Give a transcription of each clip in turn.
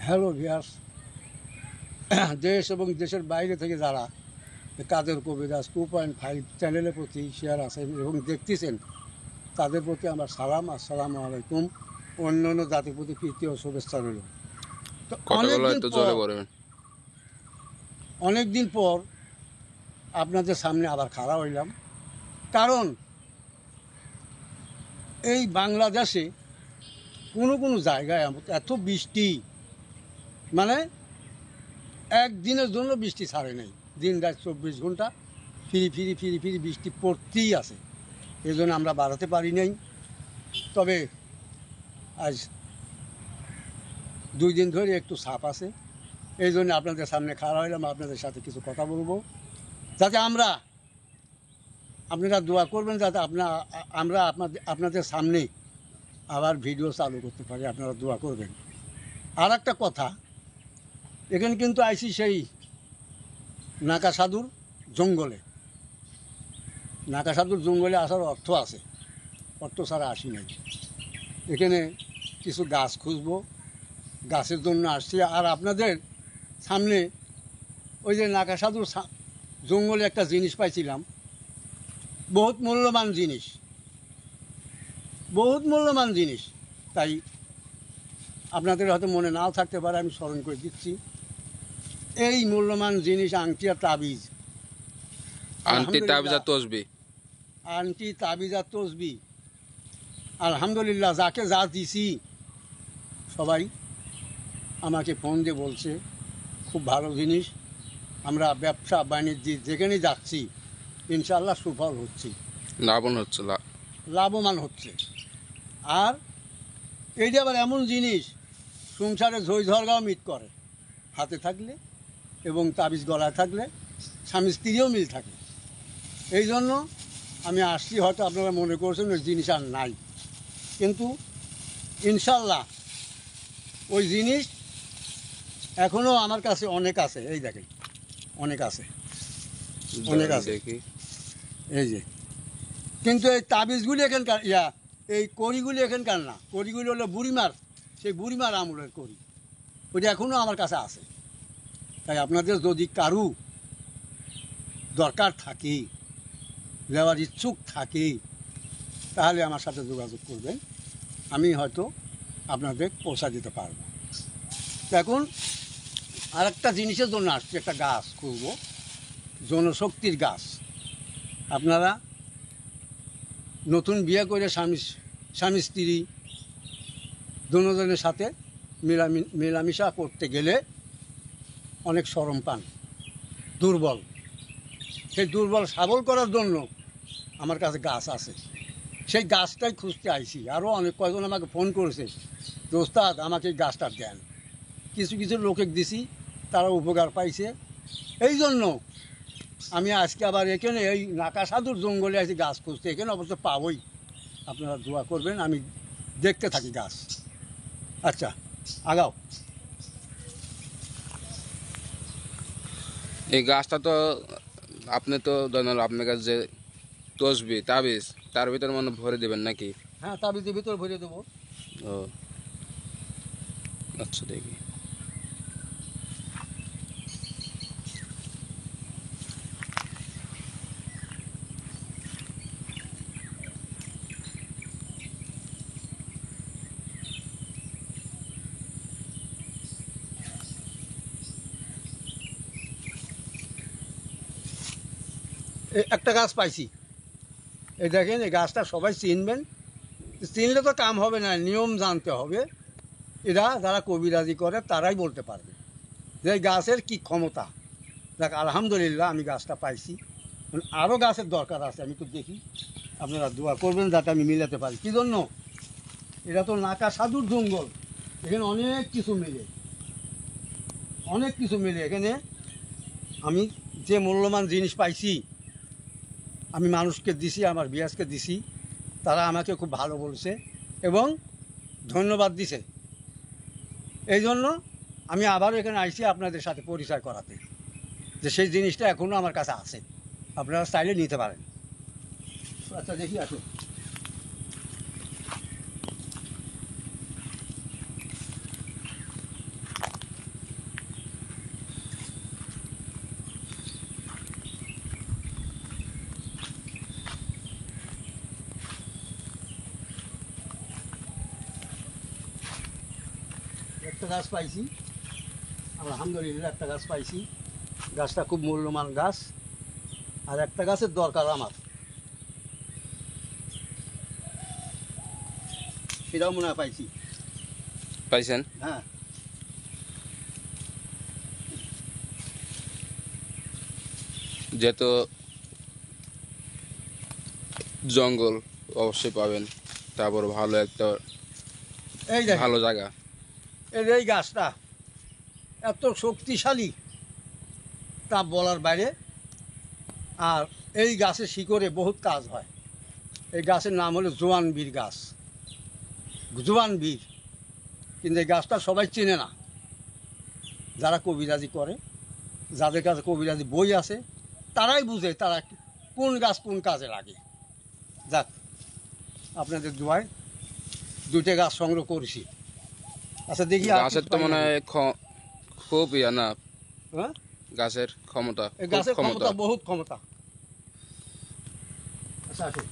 Hello viewers, দেশ এবং দেশের বাইরে থেকে যারা কাদের কবিরাজ 2.5 চ্যানেলের প্রতি শেয়ার আছেন এবং দেখতেছেন, তাদের প্রতি আমার সালাম, আসসালামু আলাইকুম। অন্যান্য জাতির প্রতি প্রীতি ও শুভেচ্ছা রইল। তো অনেকদিন পর আপনাদের সামনে আবার খাড়া হইলাম, কারণ এই বাংলাদেশে কোনো জায়গায় এত বৃষ্টি, মানে একদিনের জন্য বৃষ্টি ছাড়ে নেই। দিন রাত 24 ঘন্টা ফিরি বৃষ্টি পড়তেই আছে। এই জন্য আমরা বাড়াতে পারি নাই। তবে আজ 2 দিন ধরে একটু চাপ আছে, এই জন্য আপনাদের সামনে খাড়া হইলাম, আপনাদের সাথে কিছু কথা বলবো, যাতে আপনারা দোয়া করবেন, যাতে আমরা আপনাদের সামনে আবার ভিডিও চালু করতে পারি। আপনারা দোয়া করবেন। আর একটা কথা, এখানে কিন্তু আইসি সেই নাকাসাধুর জঙ্গলে। নাকাসাধুর জঙ্গলে আসার অর্থ আছে, অর্থ ছাড়া আসি নাই। এখানে কিছু গাছ খুঁজবো, গাছের জন্য আসছি। আর আপনাদের সামনে ওই যে নাকাসাধুর জঙ্গলে একটা জিনিস পাইছিলাম, বহুত মূল্যবান জিনিস। তাই আপনাদের হয়তো মনে নাও থাকতে পারে, আমি স্মরণ করে দিচ্ছি। এই মূল্যবান জিনিস আংটি আর তাবিজ, আংটি তাবিজ আর তসবি, আলহামদুলিল্লাহ, যাকে যা দিছি সবাই আমাকে ফোন দিয়ে বলছে খুব ভালো জিনিস। আমরা ব্যবসা বাণিজ্য যেখানে যাচ্ছি ইনশাআল্লাহ সুফল হচ্ছে, লাভবান হচ্ছে। আর এইটা আবার এমন জিনিস, সংসারে ঝই ঝরগাও মিট করে হাতে থাকলে, এবং তাবিজ গলায় থাকলে স্বামী স্ত্রীও মিল থাকে। এই জন্য আমি আসছি। হয়তো আপনারা মনে করছেন ওই জিনিস আর নাই, কিন্তু ইনশাল্লাহ ওই জিনিস এখনও আমার কাছে অনেক আছে। এই দেখেন, অনেক আছে। এই যে, কিন্তু এই তাবিজগুলি এখানকার, এই কড়িগুলি এখানকার না। কড়িগুলি হলো বুড়িমার, সেই বুড়িমার আমলের কড়ি, ওইটা এখনও আমার কাছে আছে। তাই আপনাদের যদি কারু দরকার থাকে, নেওয়ার ইচ্ছুক থাকে, তাহলে আমার সাথে যোগাযোগ করবেন, আমি হয়তো আপনাদের পৌঁছা দিতে পারব। এখন আর একটা জিনিসের জন্য আসছি, একটা গাছ খুঁজব, জনশক্তির গাছ। আপনারা নতুন বিয়ে করে স্বামী স্ত্রী দুজনের সাথে মেলামেশা করতে গেলে অনেক শরম পান, দুর্বল। সেই দুর্বল সবল করার জন্য আমার কাছে গাছ আছে, সেই গাছটাই খুঁজতে আইছি। আরও অনেক কয়েকজন আমাকে ফোন করেছে যে ওস্তাদ আমাকে এই গাছটা দেন। কিছু লোকে দিছি, তারা উপকার পাইছে। এই জন্য আমি আজকে আবার এখানে এই নাকাসাধুর জঙ্গলে আছি গাছ খুঁজতে। এখানে অবশ্য পাবই, আপনারা দোয়া করবেন, আমি দেখতে থাকি গাছ। আচ্ছা, আগাও। এই গাছটা তো আপনি তো জানেন, আপনার কাছে যে তসবি তাবিজ, তার ভিতরে মনে ভরে দেবেন নাকি? হ্যাঁ, তাবিজের ভিতর ভরে দেবো। ও আচ্ছা, দেখি। একটা গাছ পাইছি, এই দেখেন। এই গাছটা সবাই চিনবেন, চিনলে তো কাম হবে না, নিয়ম জানতে হবে। এরা যারা কবিরাজি করে তারাই বলতে পারবে যে এই গাছের কি ক্ষমতা। দেখ, আলহামদুলিল্লাহ আমি গাছটা পাইছি। আরও গাছের দরকার আছে, আমি তো দেখি। আপনারা দোয়া করবেন যাতে আমি মিলাতে পারি। কী জন্য? এটা তো নাকাসাধুর জঙ্গল, এখানে অনেক কিছু মেলে। এখানে আমি যে মূল্যবান জিনিস পাইছি, আমি মানুষকে দিছি, আমার বিয়াসকে দিছি, তারা আমাকে খুব ভালো বলছে এবং ধন্যবাদ দিছে। এই জন্য আমি আবারও এখানে আইছি আপনাদের সাথে পরিচয় করাতে, যে সেই জিনিসটা এখনও আমার কাছে আছে, আপনারা চাইলে নিতে পারেন। আচ্ছা, দেখি আসুন। একটা গাছ পাইছি, আলহামদুলিল্লাহ একটা গাছ পাইছি। গাছটা খুব মূল্যবান গাছ, আর একটা গাছের দরকার আমার, সেটাও মনে হয় পাইছি। পাইছেন? হ্যাঁ, যেহেতু জঙ্গল অবশ্যই পাবেন, তারপর ভালো একটা এই দেখেন ভালো জায়গা। এই গাছটা এত শক্তিশালী তা বলার বাইরে। আর এই গাছের শিকড়ে বহুত কাজ হয়। এই গাছের নাম হলো জোয়ান বীর গাছ, জোয়ান বীর। কিন্তু এই গাছটা সবাই চেনে না। যারা কবিরাজি করে, যাদের কাছে কবিরাজি বই আছে, তারাই বুঝে তারা কোন গাছ কোন কাজে লাগে। যাক, আপনাদের দোয়ায় দুইটা গাছ সংগ্রহ করেছি। আচ্ছা দেখি আর গাছের কিছু তো পাই মনে নাকি। হয় খুব ইয়া না, হ্যাঁ, গাছের ক্ষমতা, এই খুব গাছের ক্ষমতা। ক্ষমতা বহুত ক্ষমতা। আচ্ছা আসুন।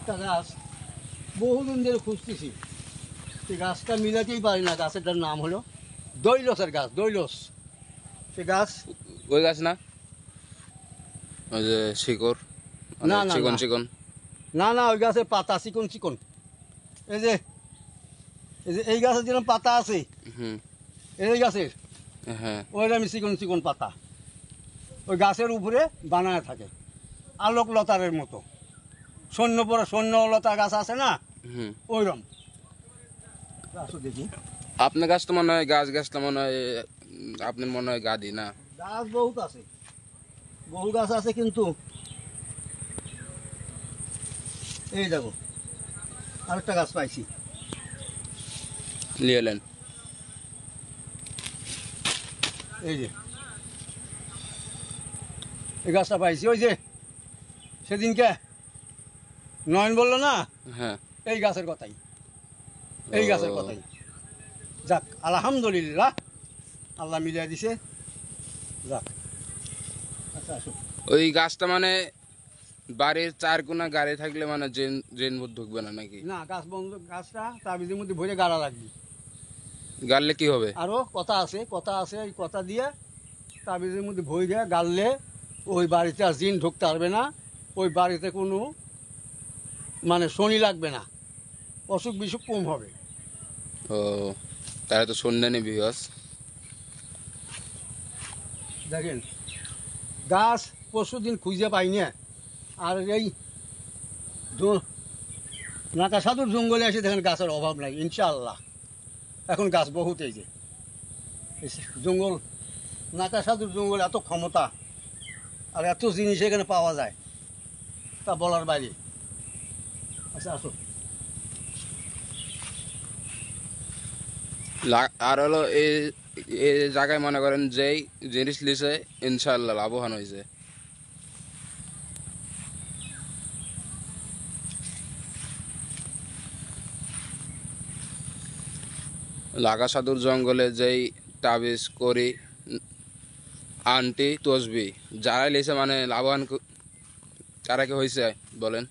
একটা গাছ বহুদিন ধরে খুঁজতেছি, সেই গাছটা মিলাতেই পারি না। গাছেরটার নাম হলো দৈলসের গাছ, দৈলস। সে গাছ ওই গাছ না, ওই যে শিকড়, না, না, চিকন না। চিকন। না না, ওই গাছের পাতা চিকন চিকন। এই যে এই গাছের যেরকম পাতা আছে, হুম, এই গাছের হ্যাঁ। ওইরকম চিকন চিকন পাতা ওই গাছের উপরে বানায় থাকে, আলোক লতারের মতো। সৈন্যলতা গাছ আছে না, হুম। ওইরকম। আসো দেখি। আপনার গাছ তো মনে হয় গাছটা মনে হয় আপনার মনে হয় গাদি না? গাছ বহুত আছে, বহু গাছ আছে, কিন্তু এই দেখো আরেকটা গাছ পাইছি। নিয়ে এলেন? এই যে এই গাছটা পাইছি, ওই যে সেদিনকে নয়ন বললো না, হ্যাঁ। এই গাছের কথাই, এই গাছের ও, কথাই। যাক, আলহামদুলিল্লাহ, আল্লাহ মিলিয়ে দিছে। যাক, আচ্ছা আসো। ওই গাছটা মানে বাড়ির চার কোনা গাড়ি থাকলে মানে জেন ভূত ঢুকবে না নাকি? না, গাছ বন্ধ, গাছটা তাবিজের মধ্যে ভরে গাড়া লাগবে। গাড়লে কি হবে? আরও কথা আছে, কথা আছে, এই কথা দিয়ে তাবিজের মধ্যে ভরে দিয়ে গাড়লে ওই বাড়িতে আর জিন ঢুকতে পারবে না। ওই বাড়িতে কোনো মানে শনি লাগবে না, অসুখ বিসুখ কম হবে। ও, তাহলে তো শুনলেনি বিহস। দেখেন, গাছ পরশু দিন খুঁজে পাই না। আর এই নাকা সাধুর জঙ্গলে এসে দেখেন গাছের অভাব নাই ইনশাআল্লাহ। এখন গাছ বহুত, এই যে এই জঙ্গল, নাকা সাধুর জঙ্গল এত ক্ষমতা আর এত জিনিস এখানে পাওয়া যায়, তা বলার বাইরে। আচ্ছা আসো। আর হলো এই এই জায়গায় মনে করেন যেই জিনিস লিছে ইনশাল্লাহ লাভবান হয়েছে। লাগা সাধুর জঙ্গলে যেই তাবিজ করি আন্টি তসবি যারাই লিছে মানে লাভবান কারা কি হয়েছে বলেন?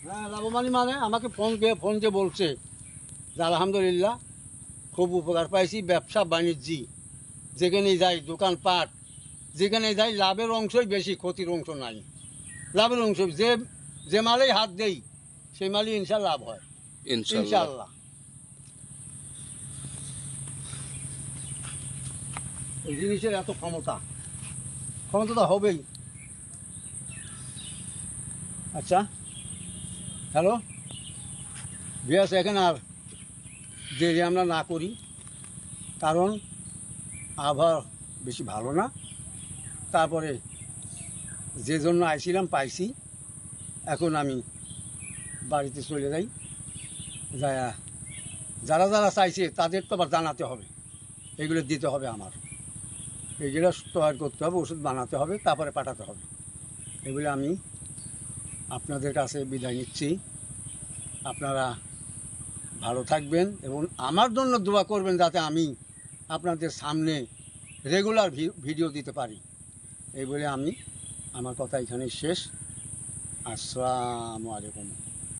হ্যাঁ, লাভবানি মানে আমাকে ফোন দিয়ে বলছে যে আলহামদুলিল্লাহ খুব উপকার পাইছি। ব্যবসা বাণিজ্য যেখানে যাই, দোকানপাট যেখানে যাই, লাভের অংশই বেশি, ক্ষতির অংশ নাই। লাভের অংশ, যে যে মালেই হাত দেই সেই মালই ইনশাল্লাহ লাভ হয় ইনশাল্লাহ। ইনশাল্লাহ। এই জিনিসের এত ক্ষমতা, ক্ষমতা তো হবেই। আচ্ছা, হ্যালো বিয়াস, এখন আর দেরি আমরা না করি, কারণ আবহাওয়া বেশি ভালো না। তারপরে যে জন্য আইছিলাম পাইছি, এখন আমি বাড়িতে চলে যাই, যায়া যারা যারা চাইছে তাদের তো আবার জানাতে হবে, এগুলো দিতে হবে, আমার এগুলো তৈরি করতে হবে, ওষুধ বানাতে হবে, তারপরে পাঠাতে হবে। এগুলো আমি আপনাদের কাছে বিদায় নিচ্ছি। আপনারা ভালো থাকবেন এবং আমার জন্য দোয়া করবেন যাতে আমি আপনাদের সামনে রেগুলার ভিডিও দিতে পারি। এই বলে আমি আমার কথা এখানেই শেষ। আসসালামু আলাইকুম।